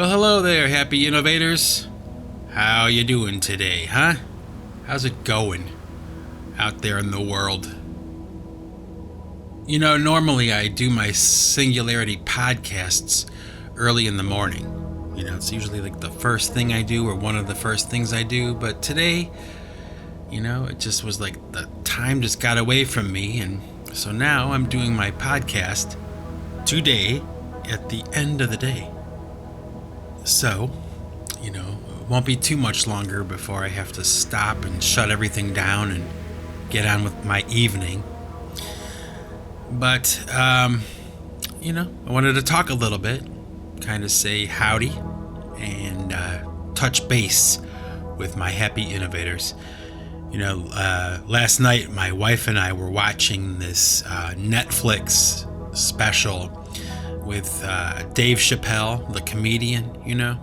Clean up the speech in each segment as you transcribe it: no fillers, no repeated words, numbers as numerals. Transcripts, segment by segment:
Well, hello there, happy innovators. How you doing today, huh? How's it going out there in the world? You know, normally I do my Singularity podcasts early in the morning. You know, it's usually like the first thing I do or one of the first things I do. But today, you know, it just was like the time just got away from me. And so now I'm doing my podcast today at the end of the day. So, you know, it won't be too much longer before I have to stop and shut everything down and get on with my evening. But, you know, I wanted to talk a little bit, kind of say howdy and touch base with my happy innovators. You know, last night my wife and I were watching this Netflix special with Dave Chappelle, the comedian, you know.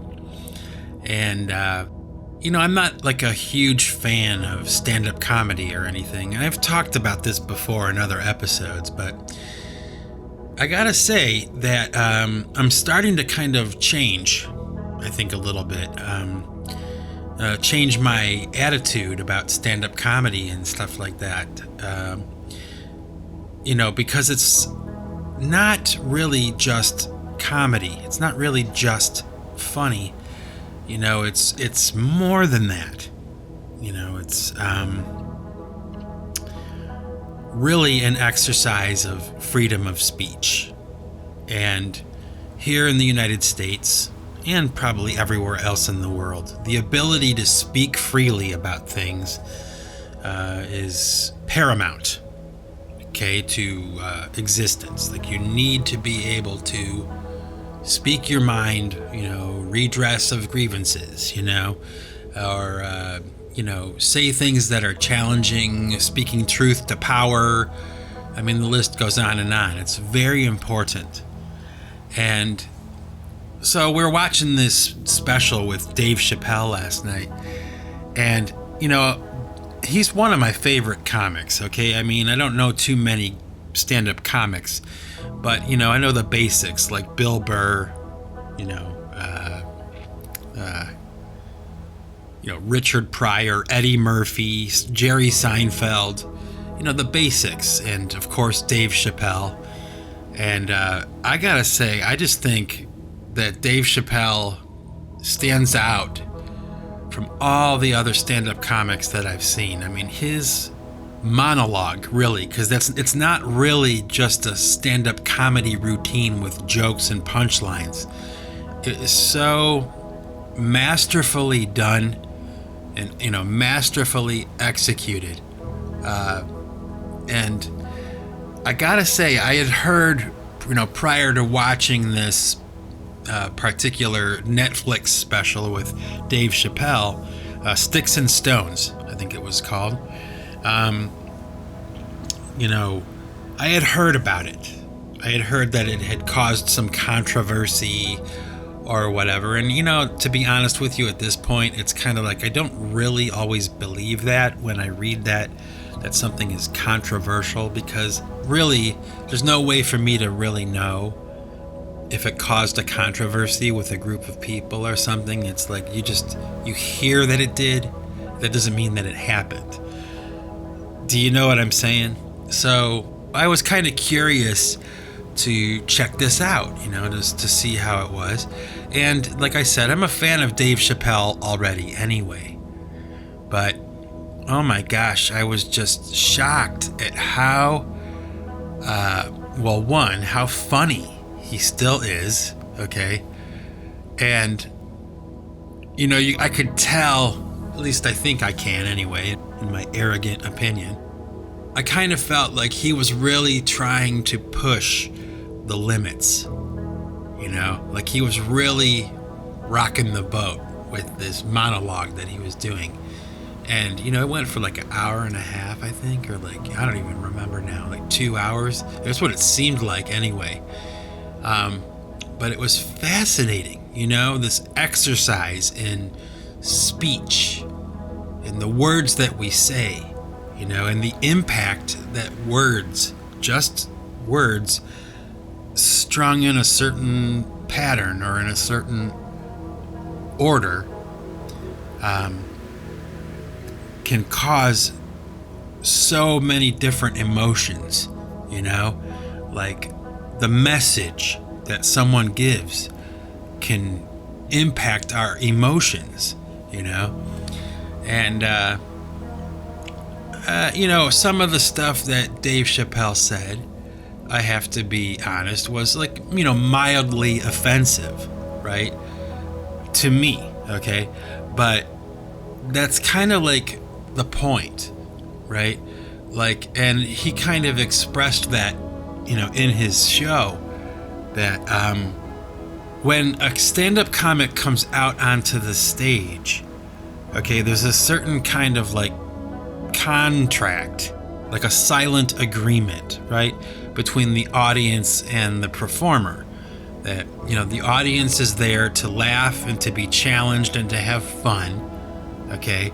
And, you know, I'm not like a huge fan of stand-up comedy or anything. And I've talked about this before in other episodes, but I gotta say that I'm starting to kind of change, I think, a little bit. Change my attitude about stand-up comedy and stuff like that. You know, because it's not really just comedy. It's not really just funny. You know, it's more than that. You know, it's really an exercise of freedom of speech. And here in the United States, and probably everywhere else in the world, the ability to speak freely about things is paramount, okay, to existence. Like, you need to be able to speak your mind, you know, redress of grievances, you know, or, you know, say things that are challenging, speaking truth to power. I mean, the list goes on and on. It's very important. And so we're watching this special with Dave Chappelle last night. And, you know, he's one of my favorite comics, okay? I mean, I don't know too many stand-up comics, but, you know, I know the basics, like Bill Burr, you know, Richard Pryor, Eddie Murphy, Jerry Seinfeld, you know, the basics, and, of course, Dave Chappelle. And I gotta say, I just think that Dave Chappelle stands out from all the other stand-up comics that I've seen. I mean, his monologue, really, because it's not really just a stand-up comedy routine with jokes and punchlines. It is so masterfully done and, you know, masterfully executed. And I gotta say, I had heard, you know, prior to watching this particular Netflix special with Dave Chappelle, Sticks and Stones, I think it was called. You know, I had heard about it. I had heard that it had caused some controversy or whatever. And, you know, to be honest with you, at this point, it's kind of like I don't really always believe that when I read that something is controversial, because really there's no way for me to really know if it caused a controversy with a group of people or something. It's like you hear that it did. That doesn't mean that it happened. Do you know what I'm saying? So I was kind of curious to check this out, you know, just to see how it was. And like I said, I'm a fan of Dave Chappelle already anyway. But, oh my gosh, I was just shocked at how, how funny he still is, okay? And, you know, I could tell, at least I think I can anyway, in my arrogant opinion, I kind of felt like he was really trying to push the limits, you know? Like, he was really rocking the boat with this monologue that he was doing. And, you know, it went for like an hour and a half, I think, or like, I don't even remember now, like 2 hours. That's what it seemed like anyway. But it was fascinating, you know, this exercise in speech, in the words that we say, you know, and the impact that words, just words, strung in a certain pattern or in a certain order can cause so many different emotions, like the message that someone gives can impact our emotions, and some of the stuff that Dave Chappelle said, I have to be honest, was like, mildly offensive, right? To me, okay? But that's kind of like the point, right? Like, and he kind of expressed that, in his show, that when a stand-up comic comes out onto the stage, okay, there's a certain kind of like contract, like a silent agreement, right, between the audience and the performer, that the audience is there to laugh and to be challenged and to have fun, okay,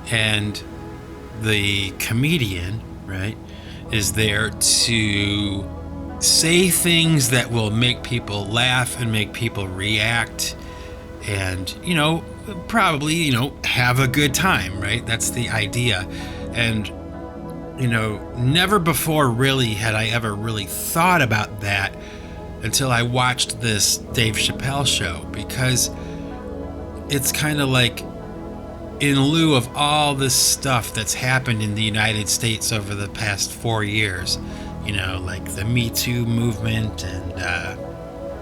and the comedian, right, is there to say things that will make people laugh and make people react and probably have a good time, right? That's the idea. And never before really had I ever really thought about that until I watched this Dave Chappelle show, because it's kind of like, in lieu of all this stuff that's happened in the United States over the past 4 years, like the Me Too movement and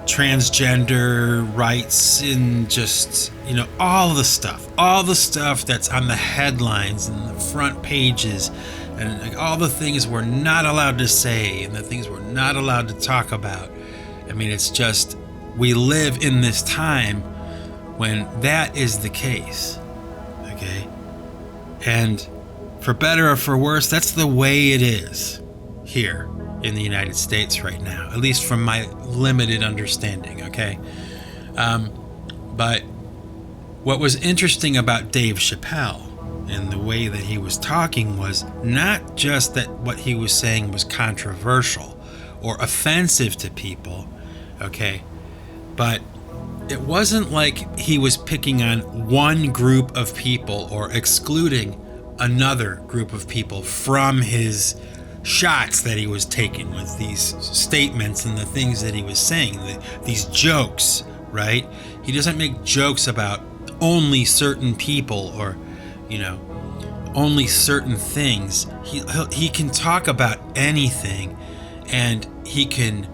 transgender rights and just, all the stuff that's on the headlines and the front pages and like all the things we're not allowed to say and the things we're not allowed to talk about. I mean, it's just, we live in this time when that is the case, okay? And for better or for worse, that's the way it is here in the United States right now, at least from my limited understanding, okay? But what was interesting about Dave Chappelle and the way that he was talking was not just that what he was saying was controversial or offensive to people, okay? But it wasn't like he was picking on one group of people or excluding another group of people from his shots that he was taking with these statements and the things that he was saying, these jokes, right? He doesn't make jokes about only certain people or, only certain things. He can talk about anything, and he can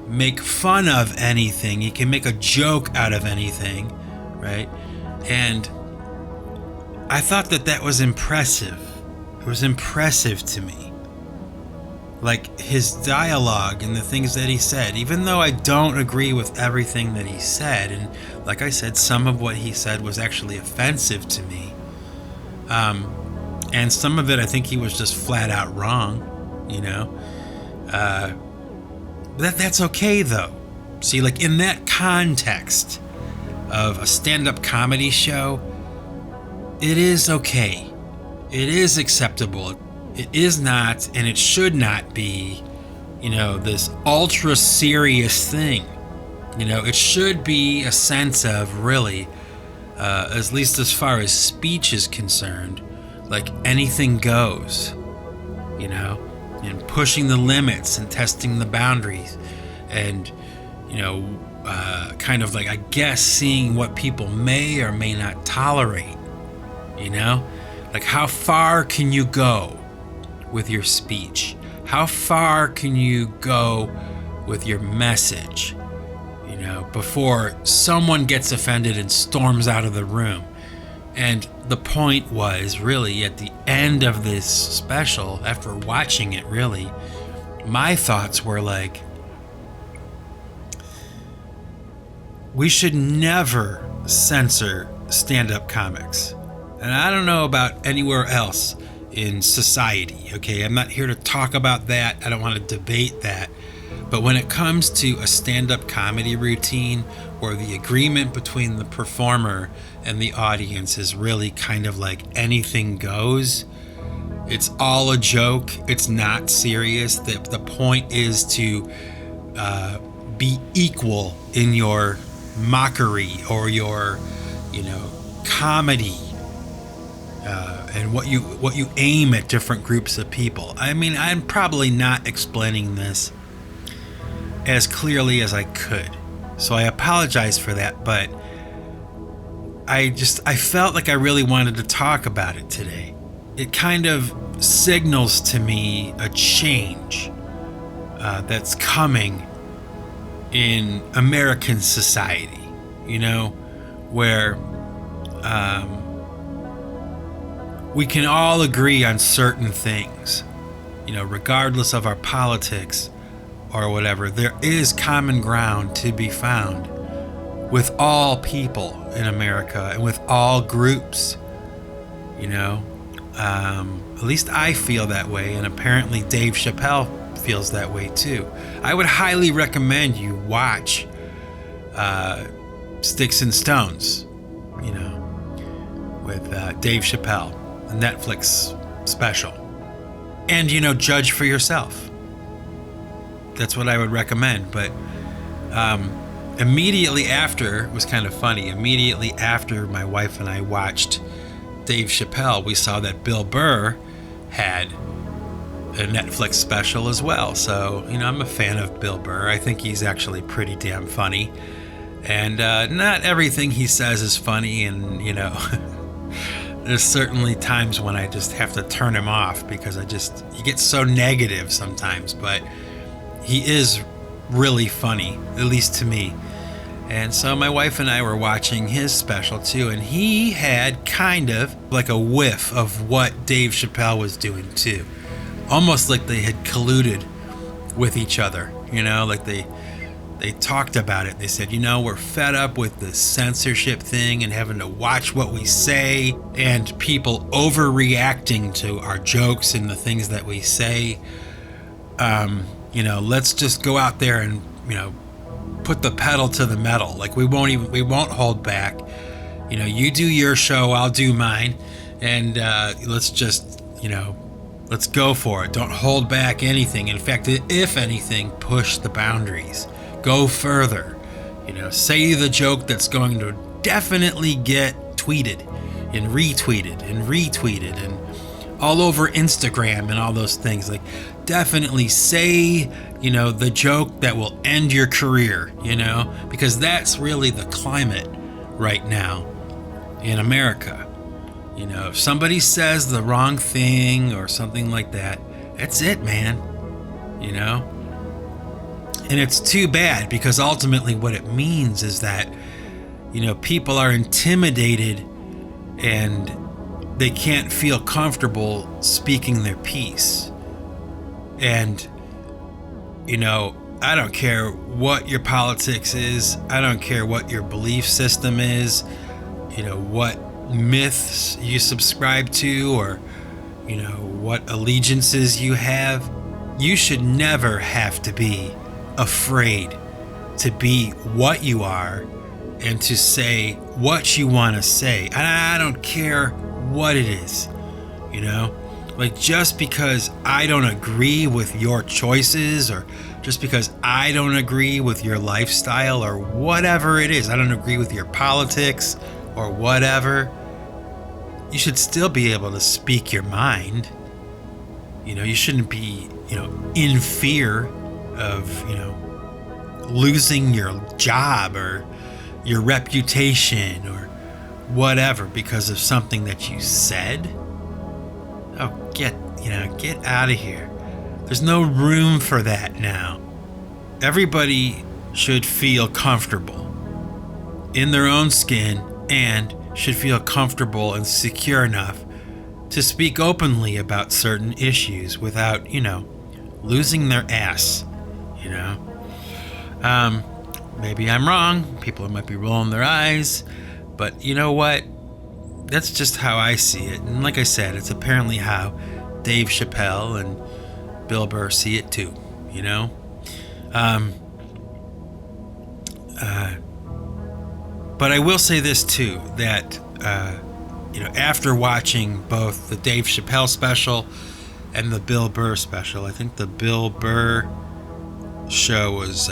make fun of anything. He can make a joke out of anything, right? And I thought that was impressive. It was impressive to me. Like his dialogue and the things that he said, even though I don't agree with everything that he said, and like I said, some of what he said was actually offensive to me. And some of it, I think he was just flat out wrong, That's okay though. See, like in that context of a stand-up comedy show, it is okay. It is acceptable. It is not, and it should not be, this ultra serious thing. It should be a sense of really, at least as far as speech is concerned, like anything goes, and pushing the limits and testing the boundaries and, kind of like, I guess, seeing what people may or may not tolerate, like how far can you go with your speech? How far can you go with your message, before someone gets offended and storms out of the room? And the point was really at the end of this special, after watching it really, my thoughts were like, we should never censor stand-up comics. And I don't know about anywhere else in society, okay? I'm not here to talk about that. I don't want to debate that. But when it comes to a stand-up comedy routine where the agreement between the performer and the audience is really kind of like anything goes, it's all a joke, it's not serious. The point is to be equal in your mockery or your comedy, and what you aim at different groups of people. I mean, I'm probably not explaining this as clearly as I could, so I apologize for that, but I felt like I really wanted to talk about it today. It kind of signals to me a change that's coming in American society, where we can all agree on certain things, regardless of our politics or whatever. There is common ground to be found with all people in America and with all groups, at least I feel that way, and apparently Dave Chappelle feels that way too. I would highly recommend you watch Sticks and Stones, with Dave Chappelle, the Netflix special, and judge for yourself. That's what I would recommend. But immediately after, it was kind of funny, immediately after my wife and I watched Dave Chappelle, we saw that Bill Burr had a Netflix special as well. So, I'm a fan of Bill Burr. I think he's actually pretty damn funny. And not everything he says is funny, and, there's certainly times when I just have to turn him off because he gets so negative sometimes, but he is really funny, at least to me. And so my wife and I were watching his special too, and he had kind of like a whiff of what Dave Chappelle was doing too. Almost like they had colluded with each other, like they talked about it. They said, we're fed up with the censorship thing and having to watch what we say and people overreacting to our jokes and the things that we say. Let's just go out there and, put the pedal to the metal. Like we won't hold back. You do your show, I'll do mine. And let's just, let's go for it. Don't hold back anything. In fact, if anything, push the boundaries. Go further. Say the joke that's going to definitely get tweeted and retweeted and all over Instagram and all those things. Like, definitely say, the joke that will end your career, because that's really the climate right now in America. If somebody says the wrong thing or something like that, that's it, man. And it's too bad, because ultimately what it means is that, people are intimidated and they can't feel comfortable speaking their piece. And, I don't care what your politics is. I don't care what your belief system is, what myths you subscribe to, or, what allegiances you have. You should never have to be afraid to be what you are and to say what you want to say. And I don't care what it is, like, just because I don't agree with your choices, or just because I don't agree with your lifestyle, or whatever it is, I don't agree with your politics or whatever, you should still be able to speak your mind. You shouldn't be, in fear of, losing your job or your reputation or whatever because of something that you said. Oh, get out of here. There's no room for that now. Everybody should feel comfortable in their own skin and should feel comfortable and secure enough to speak openly about certain issues without, losing their ass, Maybe I'm wrong. People might be rolling their eyes, but you know what? That's just how I see it. And like I said, it's apparently how Dave Chappelle and Bill Burr see it too, But I will say this too, that, after watching both the Dave Chappelle special and the Bill Burr special, I think the Bill Burr show was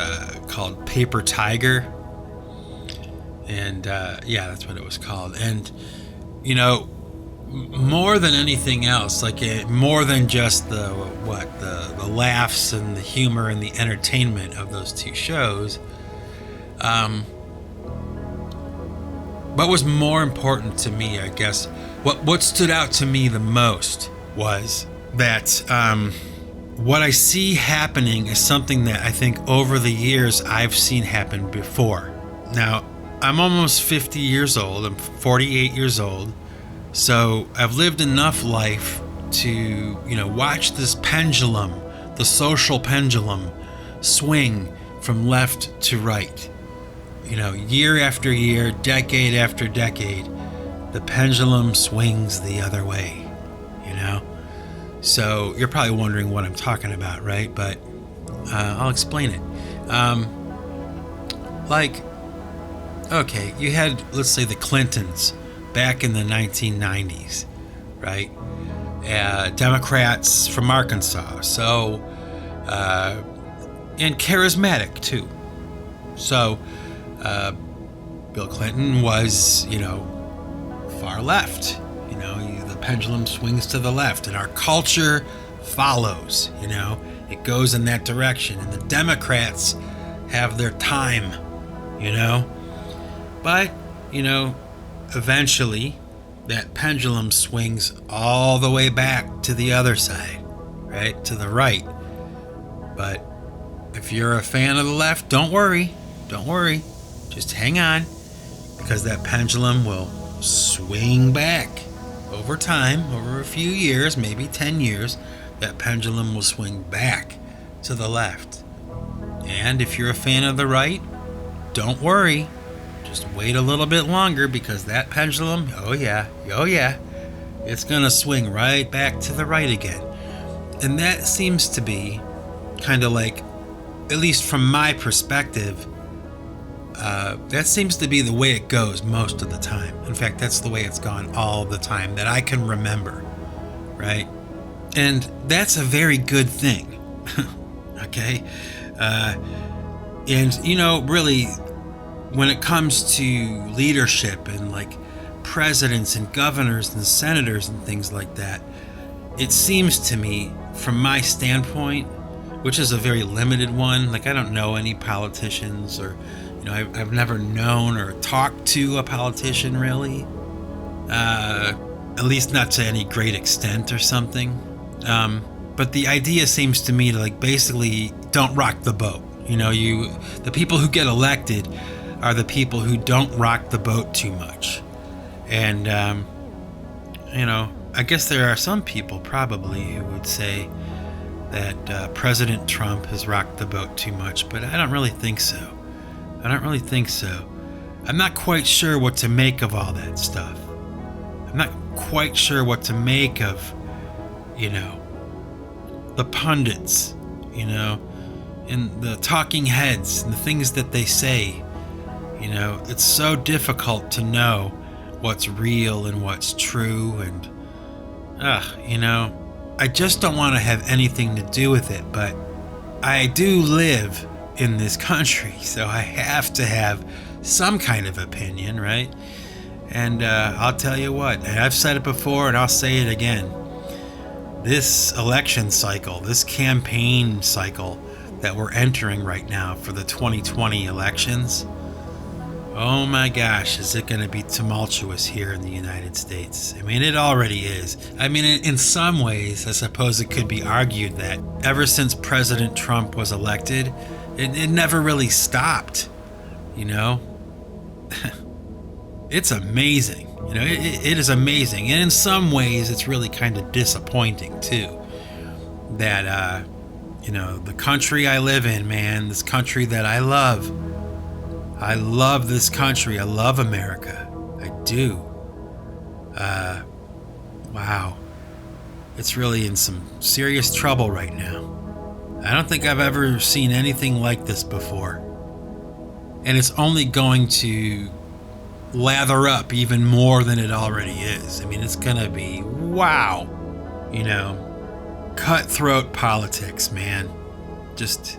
called Paper Tiger. And yeah, that's what it was called. And, you know, more than anything else, like more than just the laughs and the humor and the entertainment of those two shows, what was more important to me, I guess, what stood out to me the most was that what I see happening is something that I think over the years I've seen happen before. Now, I'm almost 50 years old. I'm 48 years old. So I've lived enough life to, you know, watch this pendulum, the social pendulum, swing from left to right. You know, year after year, decade after decade, the pendulum swings the other way, you know? So you're probably wondering what I'm talking about, right? But I'll explain it. Okay, you had, let's say, the Clintons back in the 1990s, right? Democrats from Arkansas, so, and charismatic too. So, Bill Clinton was, you know, far left. You know, the pendulum swings to the left, and our culture follows, you know. It goes in that direction, and the Democrats have their time, you know. But, you know, eventually that pendulum swings all the way back to the other side, right? To the right. But if you're a fan of the left, don't worry. Just hang on, because that pendulum will swing back over time, over a few years, maybe 10 years. That pendulum will swing back to the left. And if you're a fan of the right, don't worry. Just wait a little bit longer, because that pendulum, oh yeah, it's gonna swing right back to the right again. And that seems to be kind of like, at least from my perspective, that seems to be the way it goes most of the time. In fact, that's the way it's gone all the time that I can remember, right? And that's a very good thing, okay? And, you know, really, when it comes to leadership and like presidents and governors and senators and things like that, it seems to me, from my standpoint, which is a very limited one, like I don't know any politicians, or, you know, I've never known or talked to a politician really, at least not to any great extent or something. But the idea seems to me to like basically don't rock the boat. You know, the people who get elected are the people who don't rock the boat too much. And, you know, I guess there are some people probably who would say that President Trump has rocked the boat too much, but I don't really think so. I'm not quite sure what to make of all that stuff. I'm not quite sure what to make of, you know, the pundits, you know, and the talking heads and the things that they say. You know, it's so difficult to know what's real and what's true, and you know, I just don't want to have anything to do with it. But I do live in this country, so I have to have some kind of opinion, right? And I'll tell you what, and I've said it before and I'll say it again, this election cycle, this campaign cycle that we're entering right now for the 2020 elections, oh my gosh, is it going to be tumultuous here in the United States? I mean, it already is. I mean, in some ways, I suppose it could be argued that ever since President Trump was elected, it never really stopped, you know? It's amazing. You know, it is amazing. And in some ways, it's really kind of disappointing, too, that, you know, the country I live in, man, this country that I love this country. I love America. I do. Wow. It's really in some serious trouble right now. I don't think I've ever seen anything like this before. And it's only going to lather up even more than it already is. I mean, it's going to be, wow. You know, cutthroat politics, man. Just...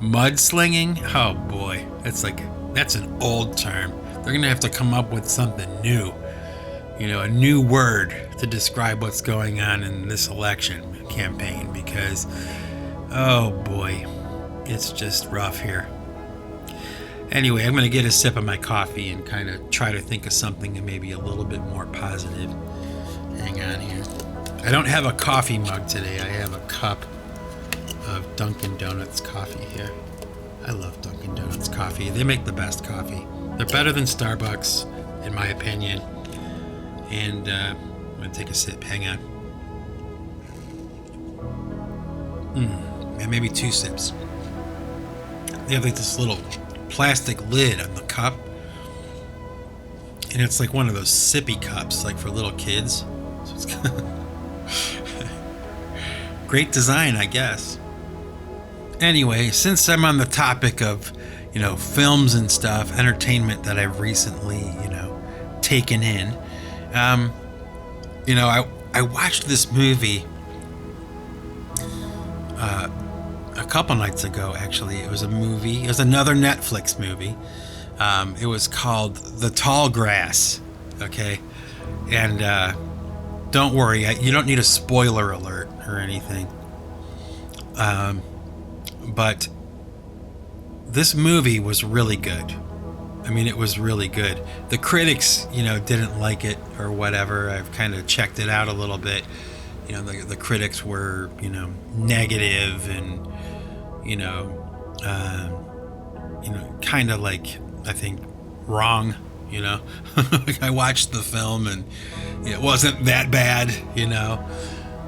mudslinging? Oh boy, it's like That's an old term. They're going to have to come up with something new. A new word to describe what's going on in this election campaign, because, oh boy, it's just rough here. Anyway, I'm going to get a sip of my coffee and kind of try to think of something that maybe a little bit more positive. Hang on here. I don't have a coffee mug today. I have a cup of Dunkin' Donuts coffee here. I love Dunkin' Donuts coffee. They make the best coffee. They're better than Starbucks, in my opinion. And I'm going to take a sip. Hang on. Yeah, maybe 2 sips. They have like this little plastic lid on the cup. And it's like one of those sippy cups, like for little kids. So it's kind of great design, I guess. Anyway, since I'm on the topic of, films and stuff, entertainment that I've recently, taken in, I watched this movie a couple nights ago, actually. It was another Netflix movie. It was called The Tall Grass, okay? And don't worry, you don't need a spoiler alert or anything. But this movie was really good. I mean, it was really good. The critics, didn't like it or whatever. I've kind of checked it out a little bit. The critics were, negative and, kind of like, I think, wrong, I watched the film and it wasn't that bad,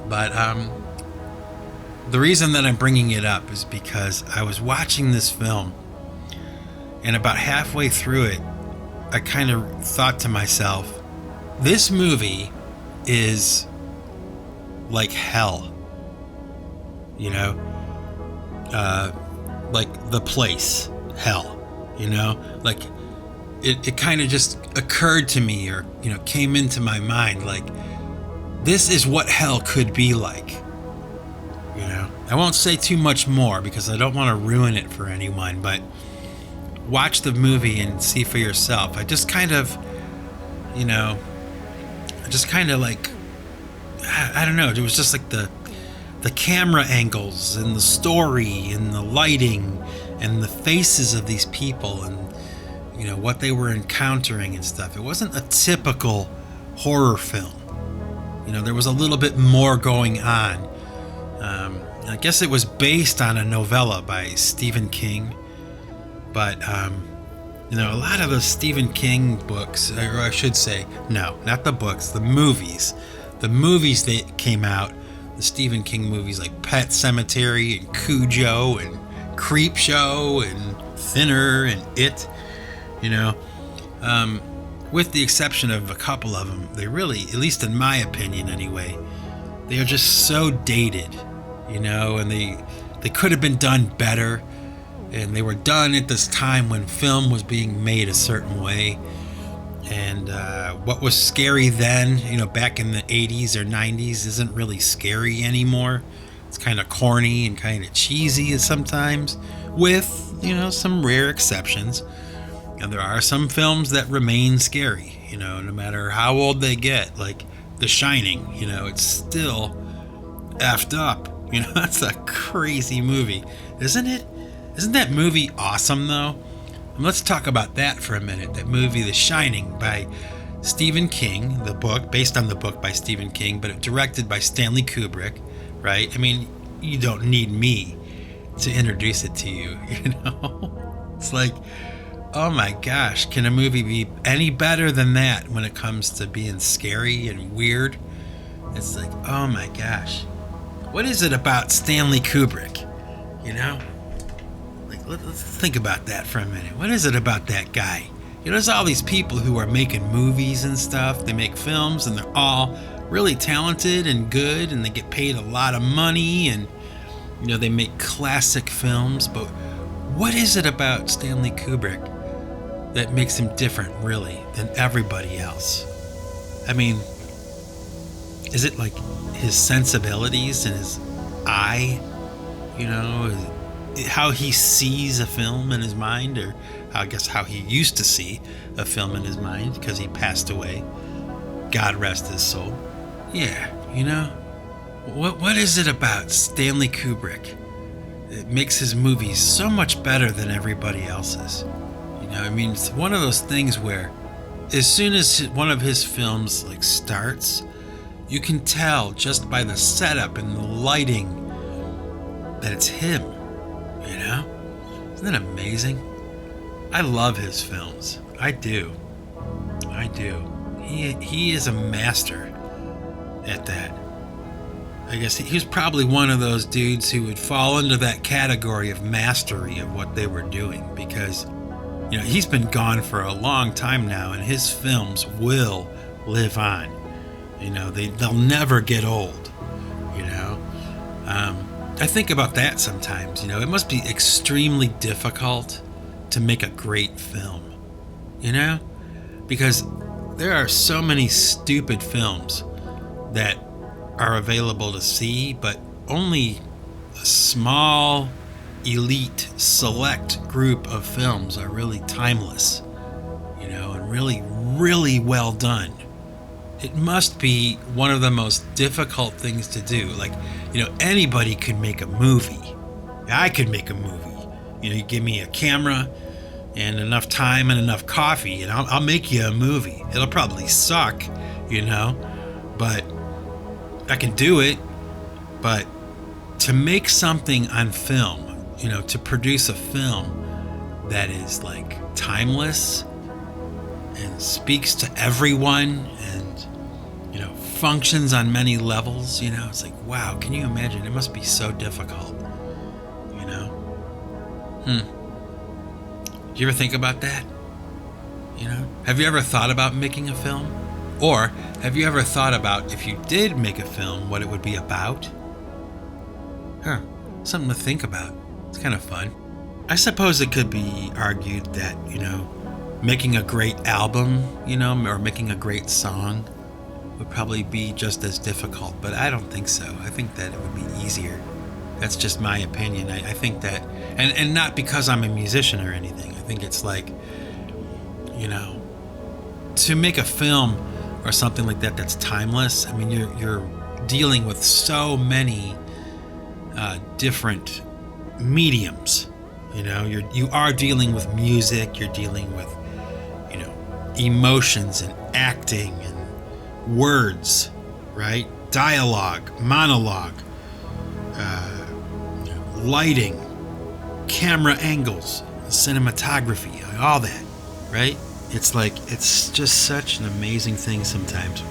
But the reason that I'm bringing it up is because I was watching this film, and about halfway through it, I kind of thought to myself, this movie is like hell, like The Place, hell, like it kind of just occurred to me, or, came into my mind, like, this is what hell could be like. I won't say too much more because I don't want to ruin it for anyone, but watch the movie and see for yourself. I just kind of, like, I don't know. It was just like the camera angles and the story and the lighting and the faces of these people and, what they were encountering and stuff. It wasn't a typical horror film. There was a little bit more going on. I guess it was based on a novella by Stephen King, but a lot of the Stephen King books, or I should say, no, not the books, the movies that came out, the Stephen King movies like Pet Sematary and Cujo and Creepshow and Thinner and It, with the exception of a couple of them, they really, at least in my opinion anyway, they are just so dated, and they could have been done better, and they were done at this time when film was being made a certain way, and what was scary then, back in the 80s or 90s, isn't really scary anymore. It's kind of corny and kind of cheesy sometimes, with, some rare exceptions. And there are some films that remain scary, no matter how old they get, like The Shining, it's still effed up. That's a crazy movie, isn't it? Isn't that movie awesome, though? And let's talk about that for a minute. That movie, The Shining, by Stephen King, the book, based on the book by Stephen King, but directed by Stanley Kubrick, right? I mean, you don't need me to introduce it to you, It's like, oh my gosh, can a movie be any better than that when it comes to being scary and weird? It's like, oh my gosh. What is it about Stanley Kubrick? Like, let's think about that for a minute. What is it about that guy? There's all these people who are making movies and stuff. They make films and they're all really talented and good, and they get paid a lot of money, and, they make classic films. But what is it about Stanley Kubrick that makes him different, really, than everybody else? I mean, is it like his sensibilities and his eye, how he sees a film in his mind, or I guess how he used to see a film in his mind, because he passed away. God rest his soul. Yeah, what is it about Stanley Kubrick that makes his movies so much better than everybody else's? It's one of those things where as soon as one of his films starts, you can tell just by the setup and the lighting that it's him. Isn't that amazing? I love his films. I do. He is a master at that. I guess he was probably one of those dudes who would fall into that category of mastery of what they were doing, because he's been gone for a long time now, and his films will live on. They'll never get old. I think about that sometimes. It must be extremely difficult to make a great film. Because there are so many stupid films that are available to see, but only a small, elite, select group of films are really timeless, and really, really well done. It must be one of the most difficult things to do. Anybody could make a movie. I could make a movie. You give me a camera and enough time and enough coffee, and I'll make you a movie. It'll probably suck, but I can do it. But to make something on film, to produce a film that is timeless and speaks to everyone and functions on many levels, it's wow, can you imagine? It must be so difficult. Do you ever think about that? Have you ever thought about making a film? Or have you ever thought about, if you did make a film, what it would be about? Something to think about. It's kind of fun. I suppose it could be argued that, making a great album, or making a great song would probably be just as difficult, but I don't think so. I think that it would be easier. That's just my opinion. I think that, and not because I'm a musician or anything. I think it's to make a film or something like that that's timeless. You're dealing with so many different mediums. You are dealing with music. You're dealing with emotions and acting and words, right? Dialogue, monologue, lighting, camera angles, cinematography, all that, right? It's just such an amazing thing sometimes.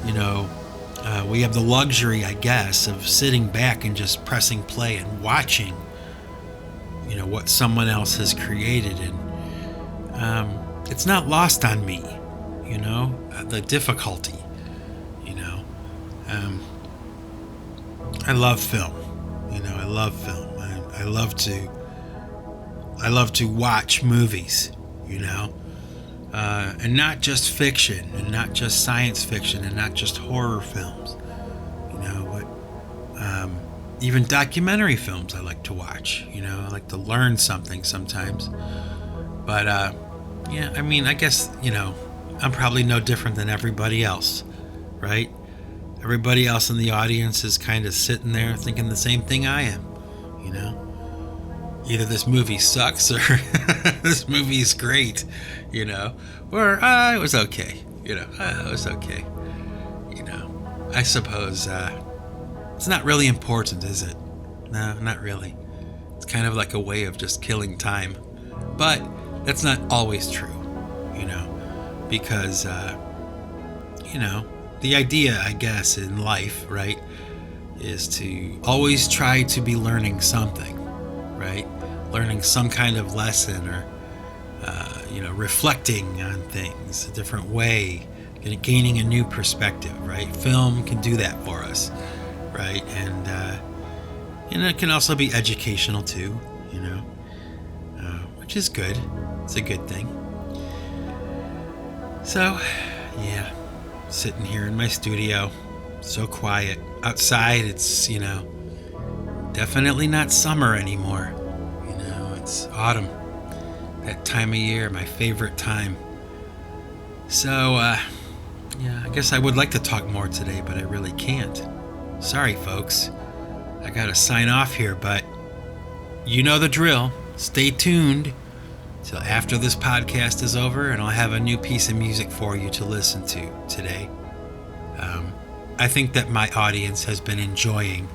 We have the luxury, I guess, of sitting back and just pressing play and watching, what someone else has created. And it's not lost on me, the difficulty, I love film. I love film. I love to watch movies, and not just fiction, and not just science fiction, and not just horror films, but even documentary films I like to watch. I like to learn something sometimes. But I guess I'm probably no different than everybody else, right? Everybody else in the audience is kind of sitting there thinking the same thing I am, Either this movie sucks or this movie is great, or it was okay, it was okay, I suppose it's not really important, is it? No, not really. It's kind of like a way of just killing time. But that's not always true, because, the idea, I guess, in life, right, is to always try to be learning something, right? Learning some kind of lesson or, reflecting on things a different way, gaining a new perspective, right? Film can do that for us, right? And it can also be educational too, which is good. It's a good thing. So, yeah, sitting here in my studio, so quiet. Outside, it's, definitely not summer anymore. It's autumn. that time of year, my favorite time. So, yeah, I guess I would like to talk more today, but I really can't. Sorry, folks. I gotta sign off here, but you know the drill. Stay tuned till after this podcast is over, and I'll have a new piece of music for you to listen to today. I think that my audience has been enjoying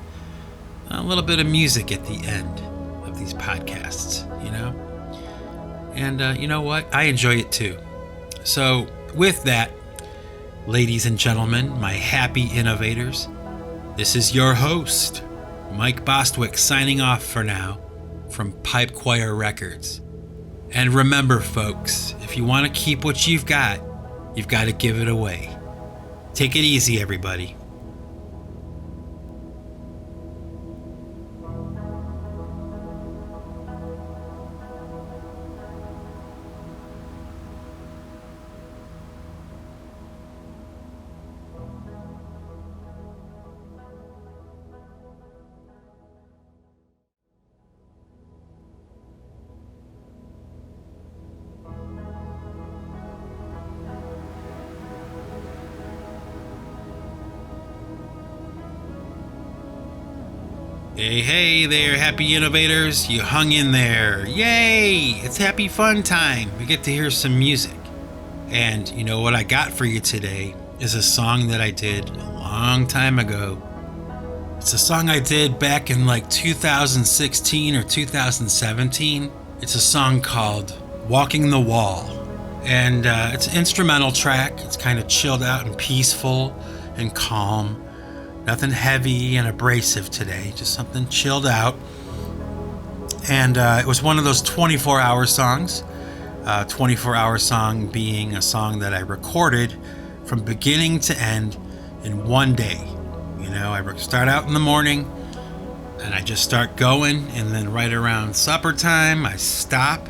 a little bit of music at the end of these podcasts, you know? And you know what? I enjoy it too. So with that, ladies and gentlemen, my happy innovators, this is your host, Mike Bostwick, signing off for now from Pipe Choir Records. And remember, folks, if you want to keep what you've got to give it away. Take it easy, everybody. Hey there, happy innovators. You hung in there. Yay! It's happy fun time. We get to hear some music. And you know what I got for you today is a song that I did a long time ago. It's a song I did back in like 2016 or 2017. It's a song called Walking the Wall. And it's an instrumental track. It's kind of chilled out and peaceful and calm. Nothing heavy and abrasive today, just something chilled out. And it was one of those 24-hour songs. 24-hour song being a song that I recorded from beginning to end in one day. You know, I start out in the morning and I just start going, and then right around supper time, I stop,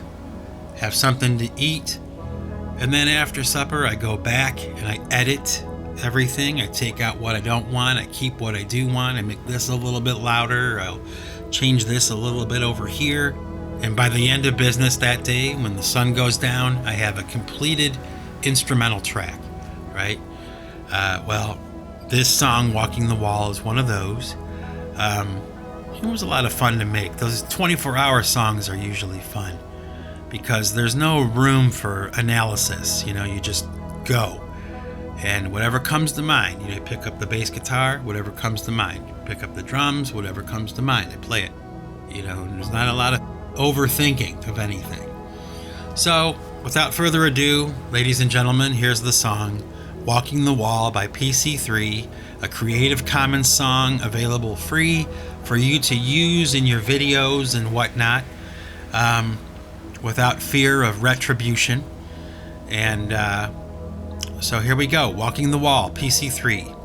have something to eat. And then after supper, I go back and I edit everything. I take out what I don't want. I keep what I do want. I make this a little bit louder. I'll change this a little bit over here. And by the end of business that day, when the sun goes down, I have a completed instrumental track, right? Well, this song, Walking the Wall, is one of those. It was a lot of fun to make. Those 24-hour songs are usually fun because there's no room for analysis. You know, you just go. And whatever comes to mind, you know, pick up the bass guitar, whatever comes to mind. Pick up the drums, whatever comes to mind. I play it. You know, there's not a lot of overthinking of anything. So, without further ado, ladies and gentlemen, here's the song, Walking the Wall by PC3, a Creative Commons song available free for you to use in your videos and whatnot, without fear of retribution. And, so here we go, Walking the Wall, PC3.